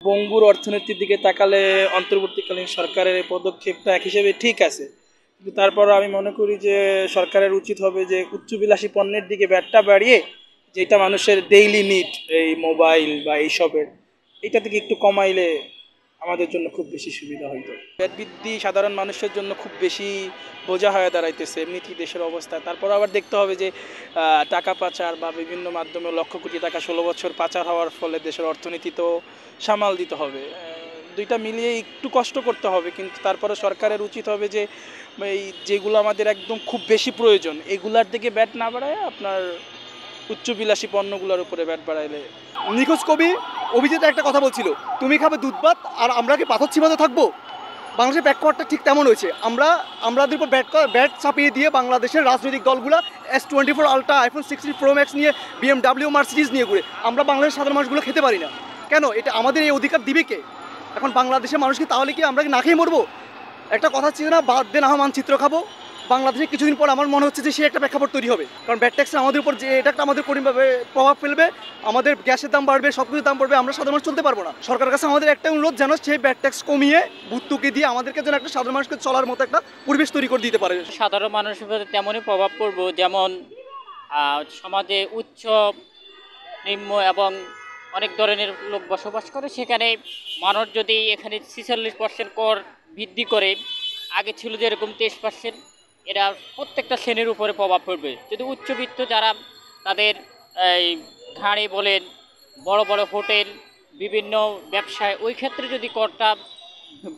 বঙ্গুর অর্থনীতির দিকে তাকালে অন্তর্বর্তীকালীন সরকারের এই পদক্ষেপটা এক হিসেবে ঠিক আছে, কিন্তু তারপর আমি মনে করি যে সরকারের উচিত হবে যে উচ্চবিলাসী পণ্যের দিকে ব্যাটটা বাড়িয়ে যেটা মানুষের ডেইলি নিড, এই মোবাইল বা এইসবের, এটা থেকে একটু কমাইলে আমাদের জন্য খুব বেশি সুবিধা হইতো। ব্যাট বৃদ্ধি সাধারণ মানুষের জন্য খুব বেশি বোঝা হয়ে দাঁড়াইতেছে এমনিতেই দেশের অবস্থা। তারপর আবার দেখতে হবে যে টাকা পাচার বা বিভিন্ন মাধ্যমে লক্ষ কোটি টাকা 16 বছর পাচার হওয়ার ফলে দেশের অর্থনীতি তো সামাল দিতে হবে। দুইটা মিলিয়ে একটু কষ্ট করতে হবে, কিন্তু তারপরে সরকারের উচিত হবে যে এই যেগুলো আমাদের একদম খুব বেশি প্রয়োজন এগুলার দিকে ব্যাট না বাড়ায় আপনার উচ্চবিলাসী পণ্যগুলোর উপরে ব্যাট বাড়াইলে। নিখোঁজ কবি অভিজিৎ একটা কথা বলছিল, তুমি খাবে দুধ ভাত আর আমরা কি পাথর চিবাতে থাকবো। বাংলাদেশের ব্যাকওয়ার্ডটা ঠিক তেমন হয়েছে। আমাদের উপর ব্যাট চাপিয়ে দিয়ে বাংলাদেশের রাজনৈতিক দলগুলো S24 ultra, iPhone 16 pro max নিয়ে, BMW মার্সিডিজ নিয়ে ঘুরে। আমরা বাংলাদেশের সাধারণ মানুষগুলো খেতে পারি না কেন? এটা আমাদের এই অধিকার দিবে কে? এখন বাংলাদেশের মানুষ কি তাহলে কি আমরা কি না খেয়ে মরবো? একটা কথা ছিল না, বাদ দে না হয় মানচিত্র খাবো। বাংলাদেশে কিছুদিন পর আমার মনে হচ্ছে যে সে একটা প্রেক্ষাপট তৈরি হবে, কারণ ব্যাট ট্যাক্স আমাদের উপর যে এটা একটা আমাদের কঠিনভাবে প্রভাব ফেলবে। আমাদের গ্যাসের দাম বাড়বে, সব কিছুর দাম বাড়বে, আমরা সাধারণ মানুষ চলতে পারবো না। সরকারের কাছে আমাদের একটা অনুরোধ, যেন সেই ব্যাট ট্যাক্স কমিয়ে ভর্তুকি দিয়ে আমাদেরকে যেন একটা সাধারণ মানুষকে চলার মতো একটা পরিবেশ তৈরি করে দিতে পারে। সাধারণ মানুষের প্রতি তেমনই প্রভাব পড়ব, যেমন সমাজে উচ্চ, নিম্ন এবং অনেক ধরনের লোক বসবাস করে। সেখানে মানুষ যদি এখানে 46% কর বৃদ্ধি করে, আগে ছিল যেরকম 23%, এরা প্রত্যেকটা শ্রেণীর উপরে প্রভাব পড়বে। যদি উচ্চবিত্ত যারা, তাদের এই গাড়ি বলেন, বড় বড় হোটেল, বিভিন্ন ব্যবসায়, ওই ক্ষেত্রে যদি করটা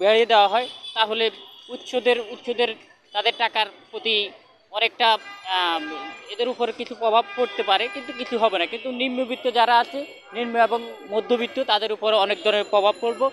বেড়ে দেওয়া হয়, তাহলে উচ্চদের তাদের টাকার প্রতি অনেকটা আম, এদের উপরে কিছু প্রভাব পড়তে পারে, কিন্তু কিছু হবে না। কিন্তু নিম্নবিত্ত যারা আছে, নিম্ন এবং মধ্যবিত্ত, তাদের উপরে অনেক ধরনের প্রভাব পড়বে।